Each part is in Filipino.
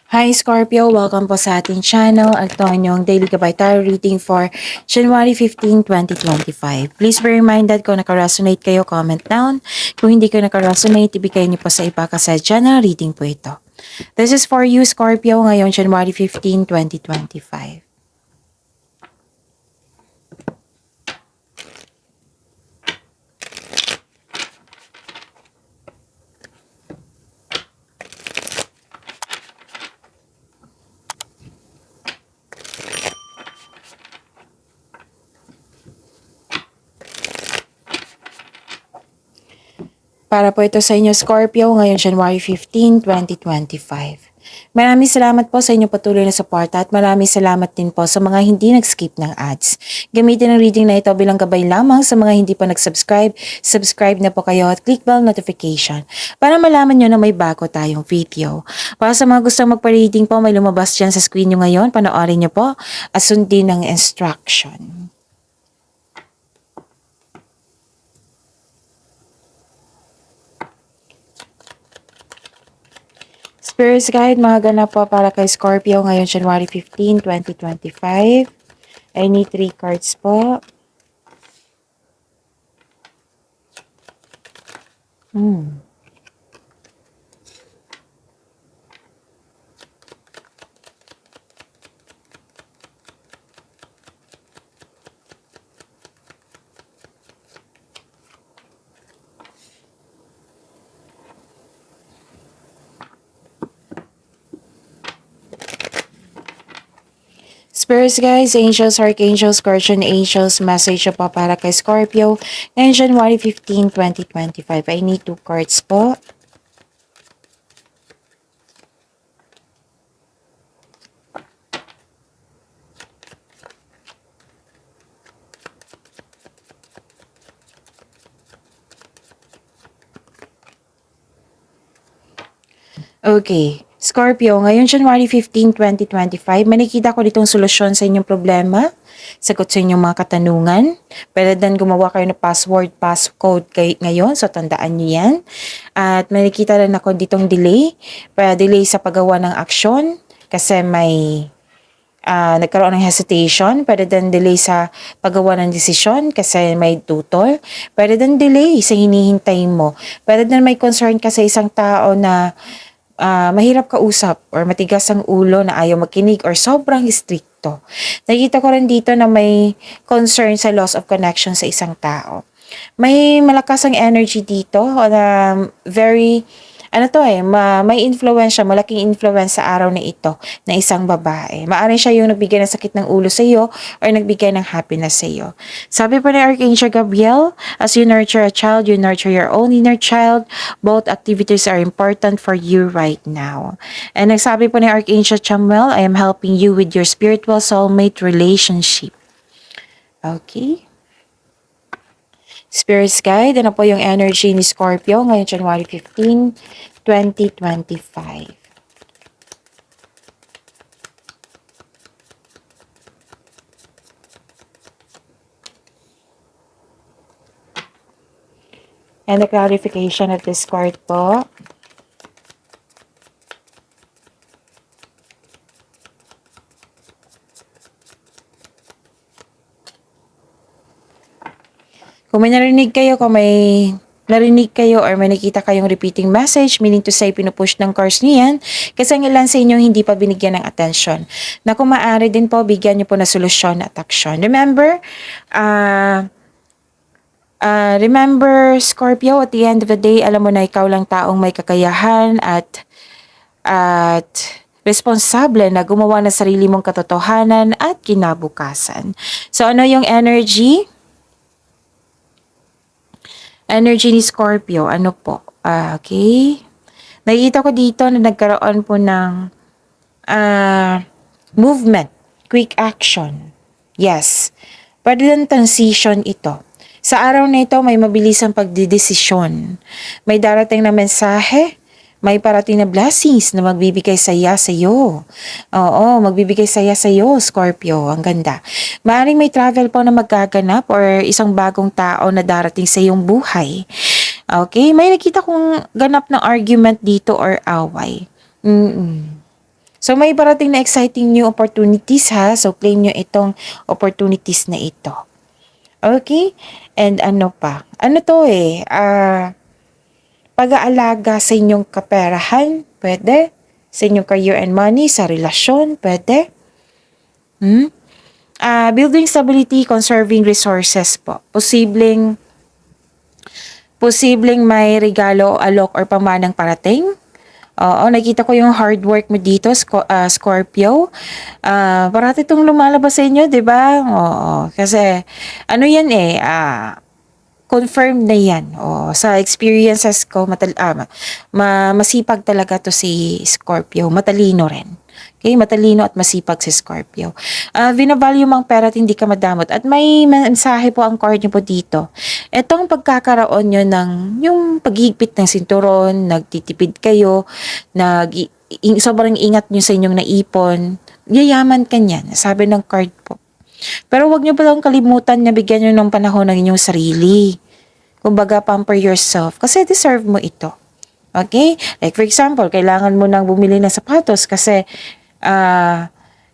Hi Scorpio, welcome po sa ating channel. Ito ang inyong daily gabay tarot reading for January 15, 2025. Please be reminded kung naka-resonate kayo, comment down. Kung hindi kayo naka-resonate, ibigay niyo po sa iba kasi general reading po ito. This is for you Scorpio ngayon January 15, 2025. Para po ito sa inyo Scorpio ngayon January 15, 2025. Maraming salamat po sa inyong patuloy na suporta at maraming salamat din po sa mga hindi nag-skip ng ads. Gamitin ang reading na ito bilang gabay lamang sa mga hindi pa nag-subscribe. Subscribe na po kayo at click bell notification para malaman nyo na may bago tayong video. Para sa mga gustong magpa-reading po, may lumabas dyan sa screen nyo ngayon. Panoorin nyo po at sundin ang instruction. Spirits Guide, mga ganap po para kay Scorpio ngayon January 15, 2025. I need 3 cards po. Spirits guys, angels, archangels, guardian angels, message po para kay Scorpio ngayon January 15, 2025. I need 2 cards po. Okay. Scorpio, ngayon January 15, 2025, manikita ko ditong solusyon sa inyong problema, sagot sa inyong mga katanungan. Pwede din gumawa kayo ng password, passcode ngayon, so tandaan nyo yan. At manikita rin ako ditong delay, delay sa paggawa ng aksyon, kasi may nagkaroon ng hesitation. Pwede din delay sa paggawa ng desisyon kasi may tutor. Pwede din delay sa hinihintay mo. Pwede din may concern ka sa isang tao na mahirap kausap or matigas ang ulo na ayaw makinig or sobrang stricto. Nakikita ko rin dito na may concern sa loss of connection sa isang tao. May malakas ang energy dito na very may influence, malaking influence sa araw na ito na isang babae. Maaari siya yung nagbigay ng sakit ng ulo sa iyo or nagbigay ng happiness sa iyo. Sabi po ni Archangel Gabriel, as you nurture a child, you nurture your own inner child. Both activities are important for you right now. And nagsabi po ni Archangel Chamuel, I am helping you with your spiritual soulmate relationship. Okay. Spirits Guide, ano po yung energy ni Scorpio ngayon January 15, 2025. And the clarification of this card po. Kung may narinig kayo, or may nakita kayong repeating message, meaning to say pinupush ng cards niyan, kasi ang ilan sa inyo hindi pa binigyan ng attention. Na kung maaari din po, bigyan niyo po na solusyon at aksyon. Remember, Scorpio, at the end of the day, alam mo na ikaw lang taong may kakayahan at responsable na gumawa ng sarili mong katotohanan at kinabukasan. So, ano yung energy? Energy ni Scorpio, ano po? Okay. Nakikita ko dito na nagkaroon po ng movement, quick action. Yes. Pwede lang transition ito. Sa araw na ito, may mabilisang pagdidesisyon. May darating na mensahe, may parating na blessings na magbibigay saya sa iyo. Oo, magbibigay saya sa iyo, Scorpio. Ang ganda. Maaaring may travel po na magaganap or isang bagong tao na darating sa iyong buhay. Okay, may nakita kong ganap ng argument dito or away. So may parating na exciting new opportunities ha. So claim nyo itong opportunities na ito. Okay? And ano pa? Ano to pag-aalaga sa inyong kaperahan, pwede. Sa inyong career and money, sa relasyon, pwede. Building stability, conserving resources po. Posibleng may regalo, alok, or pamanang parating. Oo, nakita ko yung hard work mo dito, Scorpio. Parati itong lumalabas sa inyo, di ba? Oo, kasi ano yan confirmed na yan. O, sa experiences ko, masipag talaga to si Scorpio. Matalino rin. Okay, matalino at masipag si Scorpio. Binavalue mo ang pera at hindi ka madamot. At may mensahe po ang card niyo po dito. Itong pagkakaroon nyo ng yung paghigpit ng sinturon, nagtitipid kayo, sobrang ingat nyo sa inyong naipon, yayaman ka niyan, sabi ng card po. Pero wag nyo palang kalimutan na bigyan nyo ng panahon ng inyong sarili. Kumbaga, pamper yourself kasi deserve mo ito. Okay? Like for example, kailangan mo nang bumili ng sapatos kasi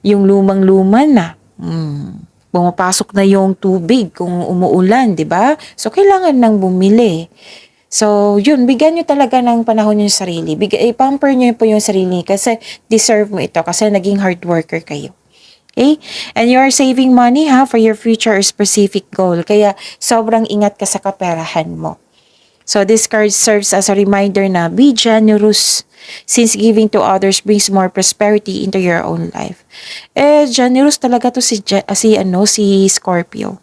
yung lumang-luma na. Pumapasok na yung tubig kung umuulan, di ba? So, kailangan nang bumili. So, yun, bigyan nyo talaga ng panahon yung sarili. Pamper nyo po yung sarili kasi deserve mo ito kasi naging hard worker kayo. Okay? And you are saving money for your future or specific goal. Kaya sobrang ingat ka sa kaperahan mo. So this card serves as a reminder na be generous since giving to others brings more prosperity into your own life. Generous talaga to si Scorpio.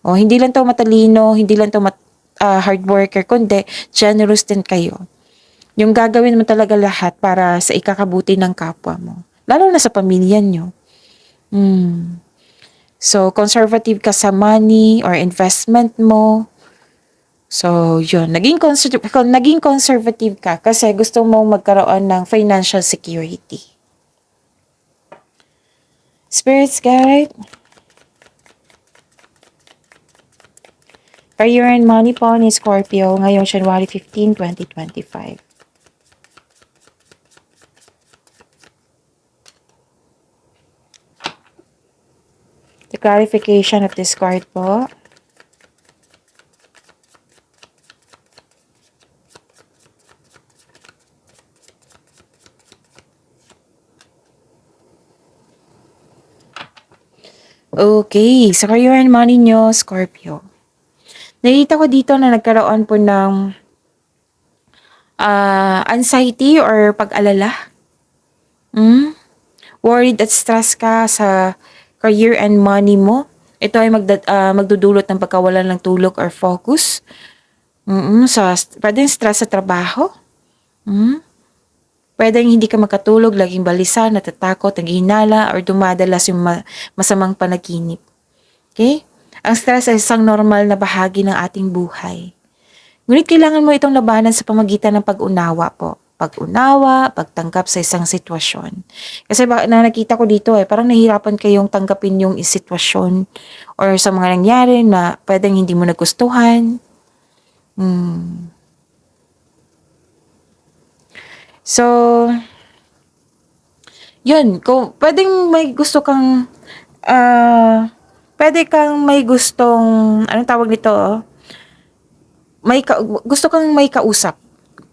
Hindi lang to matalino, hindi lang to hard worker, kundi generous din kayo. Yung gagawin mo talaga lahat para sa ikakabuti ng kapwa mo. Lalo na sa pamilya nyo. So, conservative ka sa money or investment mo. So, yun. Naging conservative ka kasi gusto mong magkaroon ng financial security. Spirits guide. Career and money po ni Scorpio ngayong January 15, 2025. The clarification of this card po. Okay, sa career and money nyo, Scorpio. Nakita ko dito na nagkaroon po ng anxiety or pag-alala. Worried at stress ka sa career and money mo. Ito ay magdudulot ng pagkawalan ng tulog or focus. Pwedeng stress sa trabaho. Pwedeng hindi ka makatulog, laging balisa, natatakot, naghihinala, or dumadalas yung masamang panaginip. Okay? Ang stress ay isang normal na bahagi ng ating buhay. Ngunit kailangan mo itong labanan sa pamagitan ng pag-unawa po. Pag-unawa, pagtanggap sa isang sitwasyon. Kasi nakita ko dito parang nahihirapan kayong tanggapin yung sitwasyon or sa mga nangyari na pwedeng hindi mo nagustuhan. So, yun, kung pwedeng may gusto kang, pwede kang may gustong, anong tawag nito, gusto kang may kausap.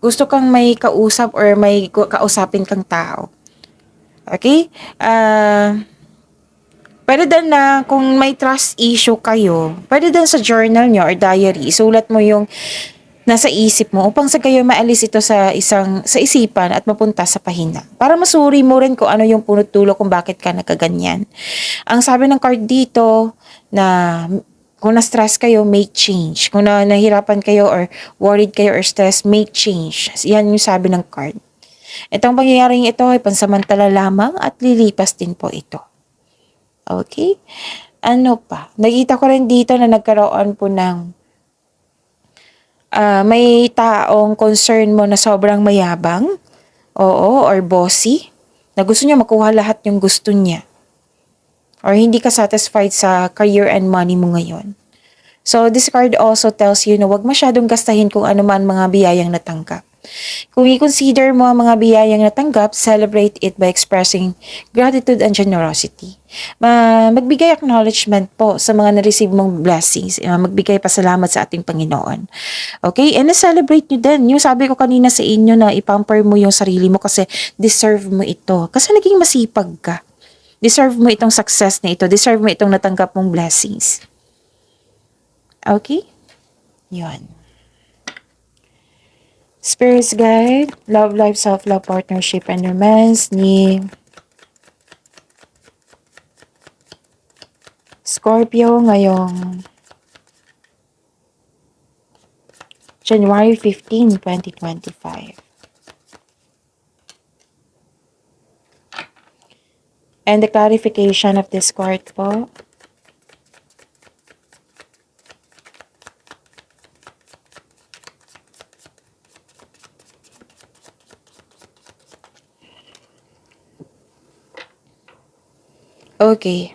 Gusto kang may kausap or may kausapin kang tao. Okay? Pwede din na kung may trust issue kayo, pwede din sa journal nyo or diary, isulat mo yung nasa isip mo upang sa kayo maalis ito sa isipan at mapunta sa pahinga. Para masuri mo rin kung ano yung punot dulo kung bakit ka nagkaganyan. Ang sabi ng card dito na kung na-stress kayo, make change. Kung nahirapan kayo or worried kayo or stress, make change. Yan yung sabi ng card. Itong pangyayaring ito ay pansamantala lamang at lilipas din po ito. Okay? Ano pa? Nakita ko rin dito na nagkaroon po ng may taong concern mo na sobrang mayabang, or bossy, na gusto niya makuha lahat yung gusto niya. Or hindi ka satisfied sa career and money mo ngayon. So, this card also tells you na huwag masyadong gastahin kung ano man mga biyayang natanggap. Kung i-consider mo ang mga biyayang natanggap, celebrate it by expressing gratitude and generosity. Magbigay acknowledgement po sa mga na-receive mong blessings. Magbigay pasalamat sa ating Panginoon. Okay? And na-celebrate nyo din. Yung sabi ko kanina sa inyo na ipamper mo yung sarili mo kasi deserve mo ito. Kasi naging masipag ka. Deserve mo itong success na ito. Deserve mo itong natanggap mong blessings. Okay? Yun. Spirits Guide, Love Life, Self-Love, Partnership, and Romance ni Scorpio ngayong January 15, 2025. And the clarification of this card po. Okay.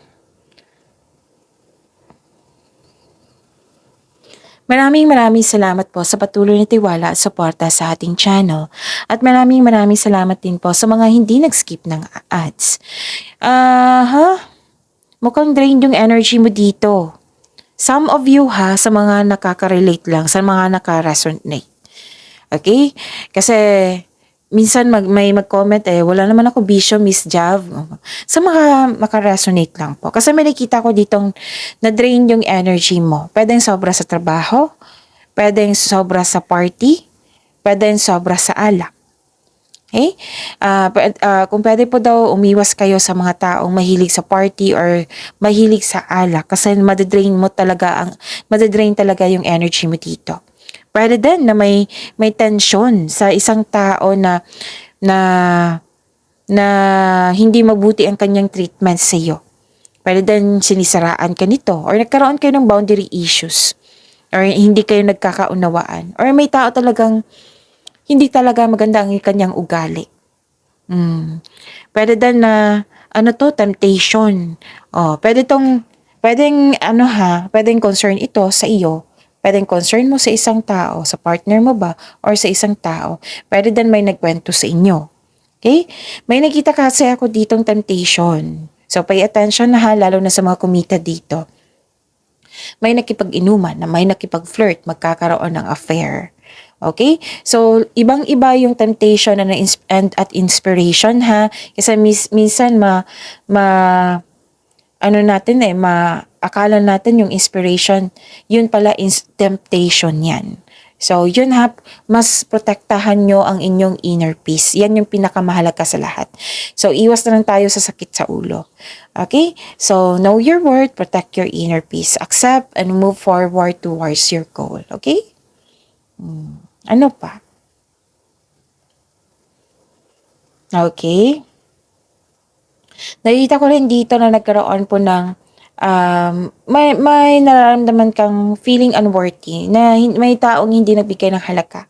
Maraming salamat po sa patuloy na tiwala at suporta sa ating channel. At maraming salamat din po sa mga hindi nag-skip ng ads. Mukhang drained yung energy mo dito. Some of you sa mga nakaka-relate lang, sa mga naka-resonate. Okay? Kasi minsan may mag-comment wala naman ako bisyo, Miss Jav. Sa mga makaresonate lang po. Kasi may nakita ko ditong na-drain yung energy mo. Pwedeng sobra sa trabaho, pwedeng sobra sa party, pwedeng sobra sa alak. Okay? Kung pwede po daw, umiwas kayo sa mga taong mahilig sa party or mahilig sa alak kasi madadrain talaga yung energy mo dito. Pwede din na may tension sa isang tao na hindi mabuti ang kanyang treatment sa iyo. Pwede din sinisiraan ka nito or nagkaroon kayo ng boundary issues or hindi kayo nagkakaunawaan or may tao talagang hindi talaga maganda ang kanyang ugali. Pwede din na temptation. Pwedeng concern ito sa iyo. Pwedeng concern mo sa isang tao, sa partner mo ba, or sa isang tao. Pwede din may nagkwento sa inyo. Okay? May nakita kasi ako ditong temptation. So, pay attention lalo na sa mga kumita dito. May nakipag-inuman, may nakipag-flirt, magkakaroon ng affair. Okay? So, ibang-iba yung temptation at inspiration Kasi minsan akala natin yung inspiration, yun pala temptation yan. So, yun mas protektahan nyo ang inyong inner peace. Yan yung pinakamahalaga sa lahat. So, iwas na lang tayo sa sakit sa ulo. Okay? So, know your worth, protect your inner peace, accept and move forward towards your goal. Okay? Ano pa? Okay? Nakita ko rin dito na nagkaroon po ng may nararamdaman kang feeling unworthy na may taong hindi nagbigay ng halaga.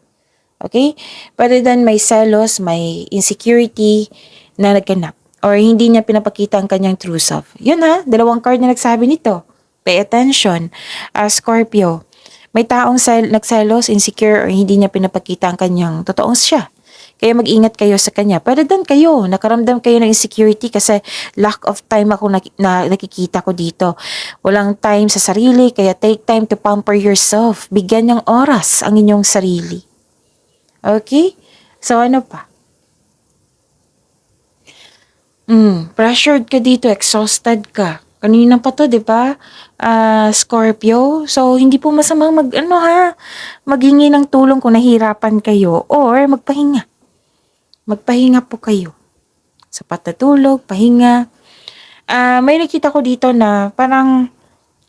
Okay? Pwede din may selos, may insecurity na nagganap or hindi niya pinapakita ang kanyang true self. Yun dalawang card na nagsabi nito. Pay attention. Scorpio, may taong nagselos, insecure or hindi niya pinapakita ang kanyang totoong siya. Kaya mag-ingat kayo sa kanya. Pwede din kayo, nakaramdam kayo ng insecurity kasi lack of time ako nakikita ko dito. Walang time sa sarili, kaya take time to pamper yourself. Bigyan ng oras ang inyong sarili. Okay? So ano pa? Pressured ka dito, exhausted ka. Kanina pa to, di ba? Scorpio. So, hindi po masamang maghingi ng tulong kung nahihirapan kayo or magpahinga. Magpahinga po kayo. Sapat na tulog, pahinga. May nakita ko dito na parang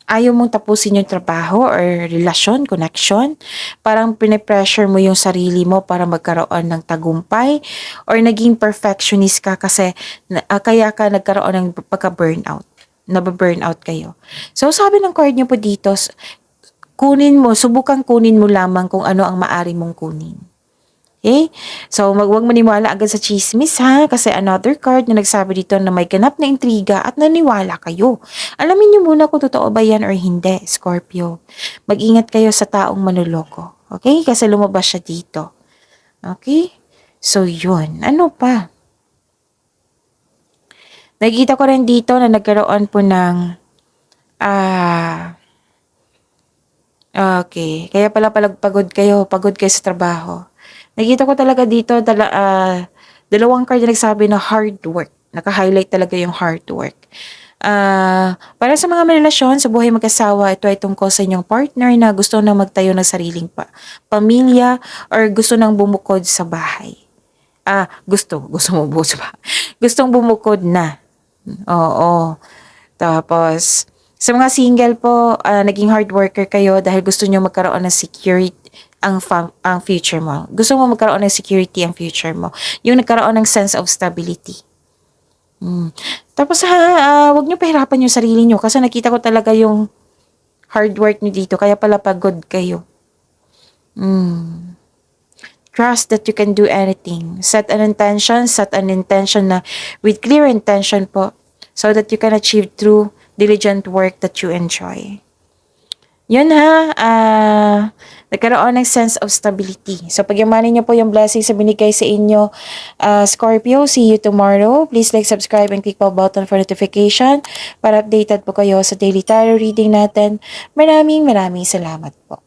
ayaw mong tapusin yung trabaho or relasyon, connection. Parang pinipressure mo yung sarili mo para magkaroon ng tagumpay or naging perfectionist ka kasi kaya ka nagkaroon ng pagka-burnout. Nababurnout kayo. So, sabi ng card niyo po dito, subukan kunin mo lamang kung ano ang maari mong kunin. Okay? So, huwag maniwala agad sa chismis kasi another card na nagsabi dito na may ganap na intriga at naniwala kayo. Alamin niyo muna kung totoo ba yan or hindi, Scorpio. Mag-ingat kayo sa taong manuloko. Okay? Kasi lumabas siya dito. Okay? So, yun. Ano pa? Nakikita ko rin dito na nagkaroon po ng okay. Kaya pala pagod kayo sa trabaho. Nakita ko talaga dito, dalawang card na nagsabi na hard work. Naka-highlight talaga yung hard work. Para sa mga may relasyon, sa buhay mag-asawa, ito ay tungkol sa inyong partner na gusto na magtayo ng sariling pamilya or gusto nang bumukod sa bahay. Gusto mo bumukod sa bahay. Gustong bumukod na. Oo. Tapos, sa mga single po, naging hard worker kayo dahil gusto nyo magkaroon ng security ang future mo. Gusto mo magkaroon ng security ang future mo. Yung nagkaroon ng sense of stability. Tapos wag nyo pahirapan yung sarili nyo kasi nakita ko talaga yung hard work nyo dito kaya pala pagod kayo. Trust that you can do anything. Set an intention na with clear intention po so that you can achieve through diligent work that you enjoy. Yun nagkaroon ng sense of stability. So, pagyamanin niyo po yung blessings sa binigay sa inyo, Scorpio. See you tomorrow. Please like, subscribe, and click the button for notification para updated po kayo sa daily tarot reading natin. Maraming salamat po.